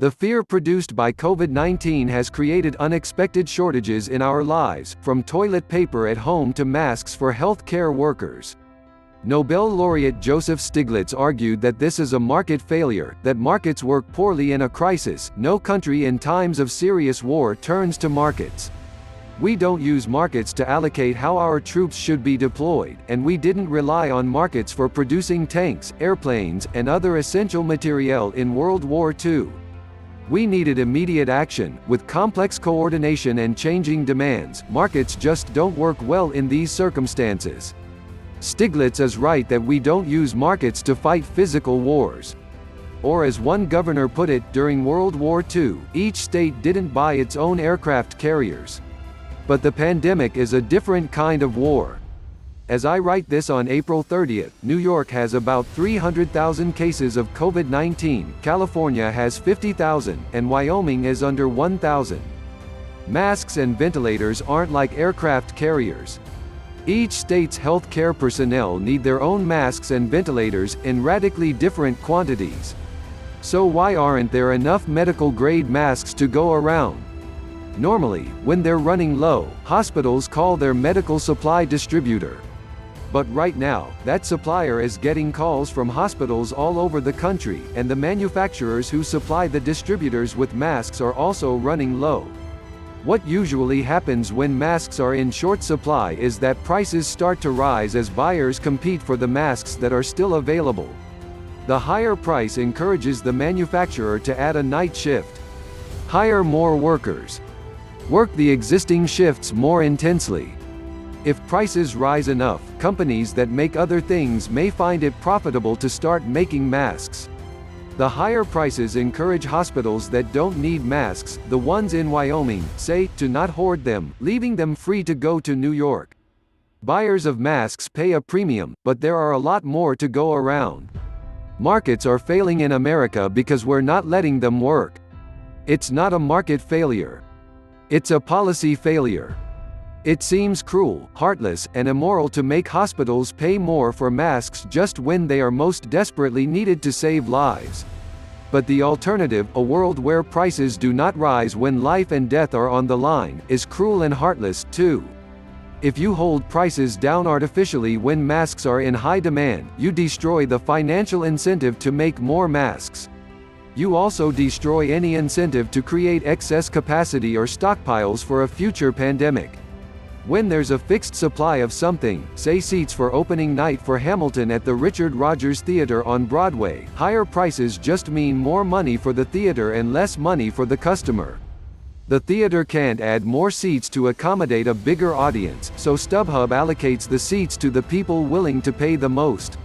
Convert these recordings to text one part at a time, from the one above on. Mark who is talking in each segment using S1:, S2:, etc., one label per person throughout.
S1: The fear produced by COVID-19 has created unexpected shortages in our lives, from toilet paper at home to masks for healthcare workers. Nobel laureate Joseph Stiglitz argued that this is a market failure, that markets work poorly in a crisis. No country in times of serious war turns to markets. We don't use markets to allocate how our troops should be deployed, and we didn't rely on markets for producing tanks, airplanes, and other essential materiel in World War II. We needed immediate action, with complex coordination and changing demands. Markets just don't work well in these circumstances. Stiglitz is right that we don't use markets to fight physical wars. Or as one governor put it, during World War II, each state didn't buy its own aircraft carriers. But the pandemic is a different kind of war. As I write this on April 30th, New York has about 300,000 cases of COVID-19, California has 50,000, and Wyoming is under 1,000. Masks and ventilators aren't like aircraft carriers. Each state's healthcare personnel need their own masks and ventilators, in radically different quantities. So why aren't there enough medical-grade masks to go around? Normally, when they're running low, hospitals call their medical supply distributor. But right now, that supplier is getting calls from hospitals all over the country, and the manufacturers who supply the distributors with masks are also running low. What usually happens when masks are in short supply is that prices start to rise as buyers compete for the masks that are still available. The higher price encourages the manufacturer to add a night shift. Hire more workers. Work the existing shifts more intensely. If prices rise enough, companies that make other things may find it profitable to start making masks. The higher prices encourage hospitals that don't need masks, the ones in Wyoming, say, to not hoard them, leaving them free to go to New York. Buyers of masks pay a premium, but there are a lot more to go around. Markets are failing in America because we're not letting them work. It's not a market failure. It's a policy failure. It seems cruel, heartless, and immoral to make hospitals pay more for masks just when they are most desperately needed to save lives. But the alternative, a world where prices do not rise when life and death are on the line, is cruel and heartless, too. If you hold prices down artificially when masks are in high demand, you destroy the financial incentive to make more masks. You also destroy any incentive to create excess capacity or stockpiles for a future pandemic. When there's a fixed supply of something, say seats for opening night for Hamilton at the Richard Rodgers Theater on Broadway, higher prices just mean more money for the theater and less money for the customer. The theater can't add more seats to accommodate a bigger audience, so StubHub allocates the seats to the people willing to pay the most.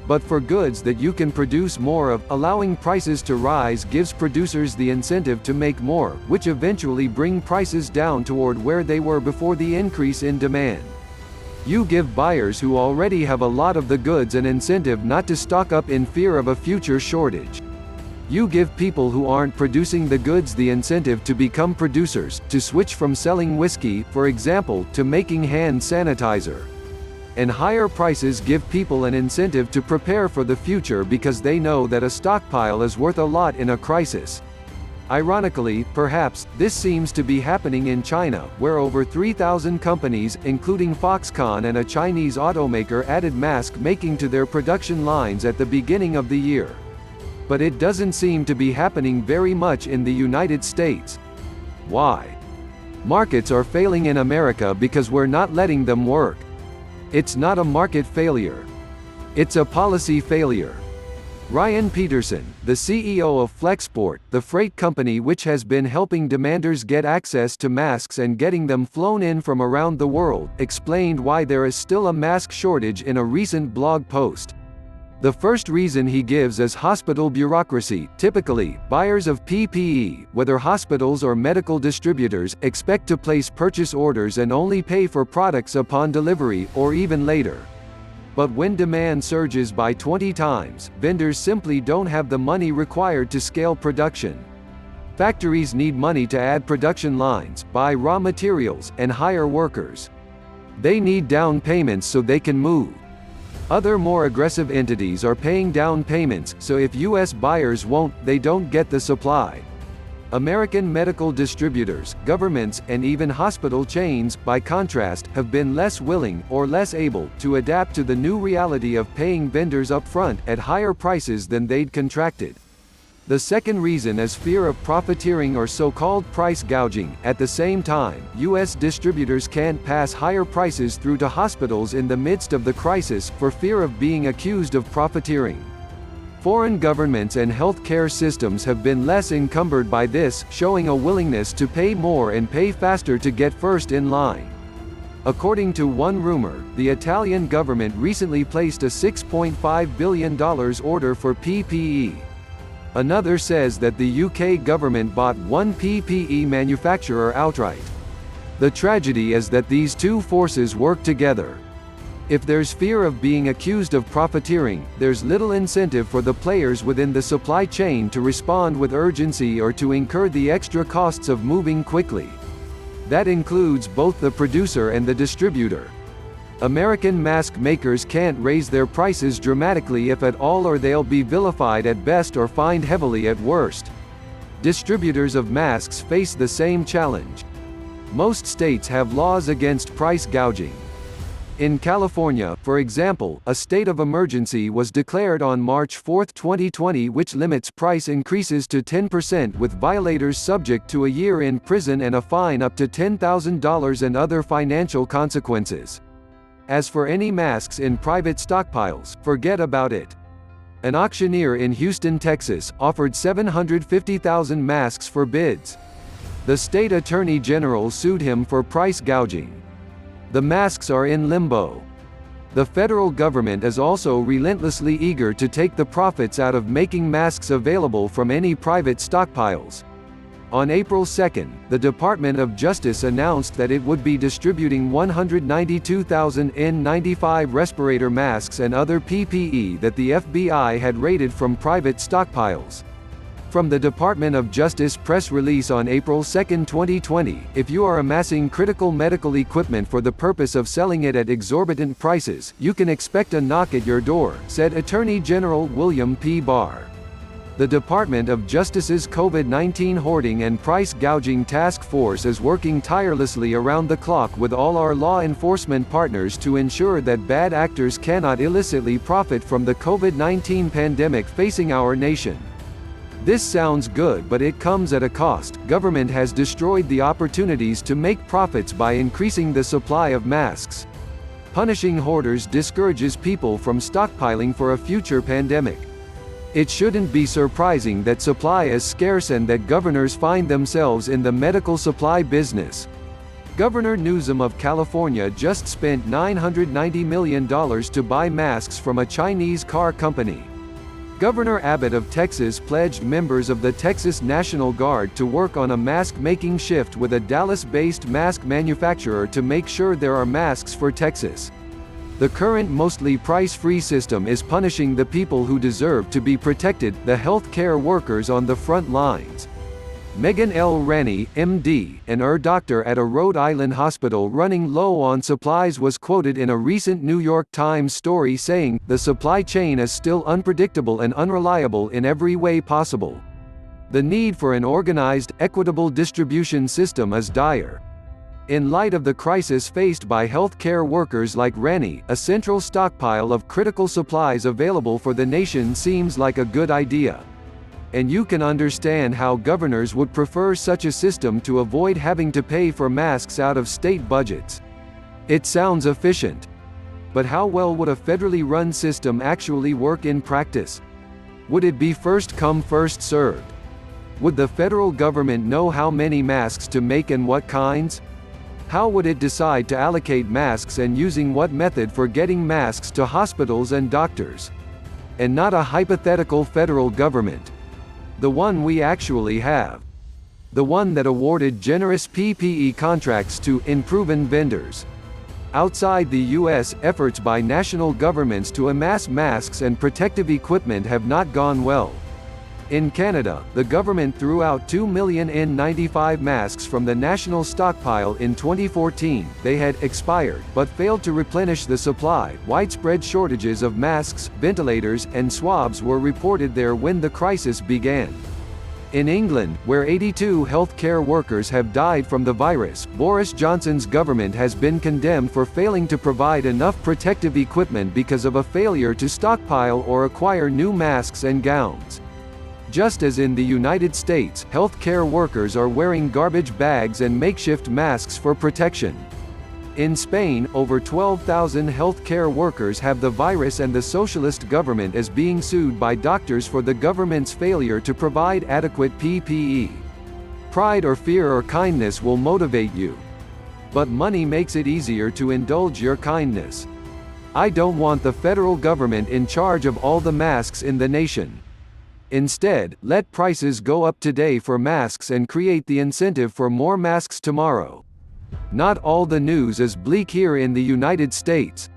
S1: But for goods that you can produce more of, allowing prices to rise gives producers the incentive to make more, which eventually bring prices down toward where they were before the increase in demand. You give buyers who already have a lot of the goods an incentive not to stock up in fear of a future shortage. You give people who aren't producing the goods the incentive to become producers, to switch from selling whiskey, for example, to making hand sanitizer. And higher prices give people an incentive to prepare for the future because they know that a stockpile is worth a lot in a crisis. Ironically, perhaps, this seems to be happening in China, where over 3,000 companies, including Foxconn and a Chinese automaker, added mask making to their production lines at the beginning of the year. But it doesn't seem to be happening very much in the United States. Why? Markets are failing in America because we're not letting them work. It's not a market failure. It's a policy failure. Ryan Peterson, the CEO of Flexport, the freight company which has been helping demanders get access to masks and getting them flown in from around the world, explained why there is still a mask shortage in a recent blog post. The first reason he gives is hospital bureaucracy. Typically, buyers of PPE, whether hospitals or medical distributors, expect to place purchase orders and only pay for products upon delivery, or even later. But when demand surges by 20 times, vendors simply don't have the money required to scale production. Factories need money to add production lines, buy raw materials, and hire workers. They need down payments so they can move. Other more aggressive entities are paying down payments, so if U.S. buyers won't, they don't get the supply. American medical distributors, governments, and even hospital chains, by contrast, have been less willing, or less able, to adapt to the new reality of paying vendors upfront, at higher prices than they'd contracted. The second reason is fear of profiteering or so-called price gouging. At the same time, U.S. distributors can't pass higher prices through to hospitals in the midst of the crisis, for fear of being accused of profiteering. Foreign governments and healthcare systems have been less encumbered by this, showing a willingness to pay more and pay faster to get first in line. According to one rumor, the Italian government recently placed a $6.5 billion order for PPE. Another says that the UK government bought one PPE manufacturer outright. The tragedy is that these two forces work together. If there's fear of being accused of profiteering, there's little incentive for the players within the supply chain to respond with urgency or to incur the extra costs of moving quickly. That includes both the producer and the distributor. American mask makers can't raise their prices dramatically if at all, or they'll be vilified at best or fined heavily at worst. Distributors of masks face the same challenge. Most states have laws against price gouging. In California, for example, a state of emergency was declared on March 4, 2020, which limits price increases to 10%, with violators subject to a year in prison and a fine up to $10,000 and other financial consequences. As for any masks in private stockpiles, forget about it. An auctioneer in Houston, Texas, offered 750,000 masks for bids. The state attorney general sued him for price gouging. The masks are in limbo. The federal government is also relentlessly eager to take the profits out of making masks available from any private stockpiles. On April 2, the Department of Justice announced that it would be distributing 192,000 N95 respirator masks and other PPE that the FBI had raided from private stockpiles. From the Department of Justice press release on April 2, 2020, if you are amassing critical medical equipment for the purpose of selling it at exorbitant prices, you can expect a knock at your door, said Attorney General William P. Barr. The Department of Justice's COVID-19 Hoarding and Price Gouging Task Force is working tirelessly around the clock with all our law enforcement partners to ensure that bad actors cannot illicitly profit from the COVID-19 pandemic facing our nation. This sounds good, but it comes at a cost. Government has destroyed the opportunities to make profits by increasing the supply of masks. Punishing hoarders discourages people from stockpiling for a future pandemic. It shouldn't be surprising that supply is scarce and that governors find themselves in the medical supply business. Governor Newsom of California just spent $990 million to buy masks from a Chinese car company. Governor Abbott of Texas pledged members of the Texas National Guard to work on a mask-making shift with a Dallas-based mask manufacturer to make sure there are masks for Texas. The current mostly price-free system is punishing the people who deserve to be protected, the healthcare workers on the front lines. Megan L. Ranney, MD, an doctor at a Rhode Island hospital running low on supplies, was quoted in a recent New York Times story saying, "The supply chain is still unpredictable and unreliable in every way possible. The need for an organized, equitable distribution system is dire." In light of the crisis faced by healthcare workers like Ranney, a central stockpile of critical supplies available for the nation seems like a good idea. And you can understand how governors would prefer such a system to avoid having to pay for masks out of state budgets. It sounds efficient. But how well would a federally run system actually work in practice? Would it be first come first served? Would the federal government know how many masks to make and what kinds? How would it decide to allocate masks and using what method for getting masks to hospitals and doctors? And not a hypothetical federal government. The one we actually have. The one that awarded generous PPE contracts to unproven vendors. Outside the U.S., efforts by national governments to amass masks and protective equipment have not gone well. In Canada, the government threw out 2 million N95 masks from the national stockpile in 2014. They had expired, but failed to replenish the supply. Widespread shortages of masks, ventilators, and swabs were reported there when the crisis began. In England, where 82 healthcare workers have died from the virus, Boris Johnson's government has been condemned for failing to provide enough protective equipment because of a failure to stockpile or acquire new masks and gowns. Just as in the United States, healthcare workers are wearing garbage bags and makeshift masks for protection. In Spain, over 12,000 healthcare workers have the virus, and the socialist government is being sued by doctors for the government's failure to provide adequate PPE. Pride or fear or kindness will motivate you. But money makes it easier to indulge your kindness. I don't want the federal government in charge of all the masks in the nation. Instead, let prices go up today for masks and create the incentive for more masks tomorrow. Not all the news is bleak here in the United States.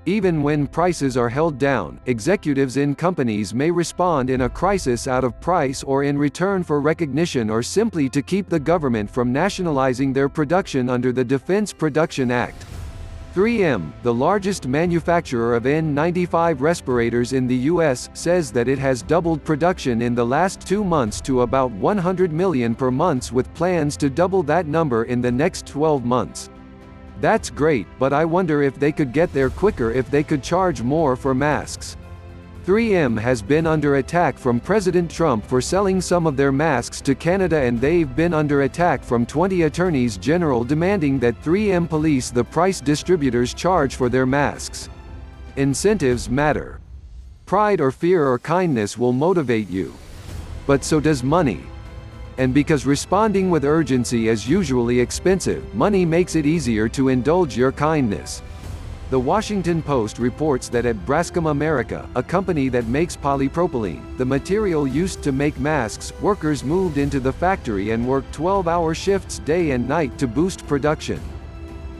S1: Even when prices are held down, executives in companies may respond in a crisis out of price or in return for recognition, or simply to keep the government from nationalizing their production under the Defense Production Act. 3M, the largest manufacturer of N95 respirators in the U.S., says that it has doubled production in the last 2 months to about 100 million per month, with plans to double that number in the next 12 months. That's great, but I wonder if they could get there quicker if they could charge more for masks. 3M has been under attack from President Trump for selling some of their masks to Canada, and they've been under attack from 20 attorneys general demanding that 3M police the price distributors charge for their masks. Incentives matter. Pride or fear or kindness will motivate you. But so does money. And because responding with urgency is usually expensive, money makes it easier to indulge your kindness. The Washington Post reports that at Braskem America, a company that makes polypropylene, the material used to make masks, workers moved into the factory and worked 12-hour shifts day and night to boost production.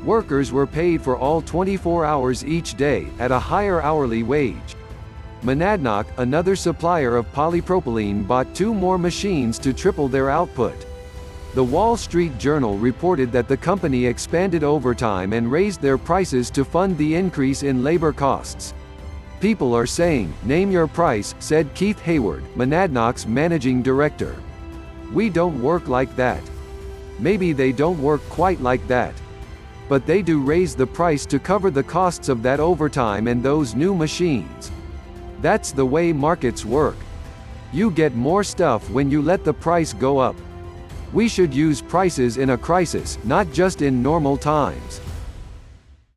S1: Workers were paid for all 24 hours each day, at a higher hourly wage. Monadnock, another supplier of polypropylene, bought 2 more machines to triple their output. The Wall Street Journal reported that the company expanded overtime and raised their prices to fund the increase in labor costs. People are saying, "Name your price," said Keith Hayward, Monadnock's managing director. "We don't work like that." Maybe they don't work quite like that. But they do raise the price to cover the costs of that overtime and those new machines. That's the way markets work. You get more stuff when you let the price go up. We should use prices in a crisis, not just in normal times.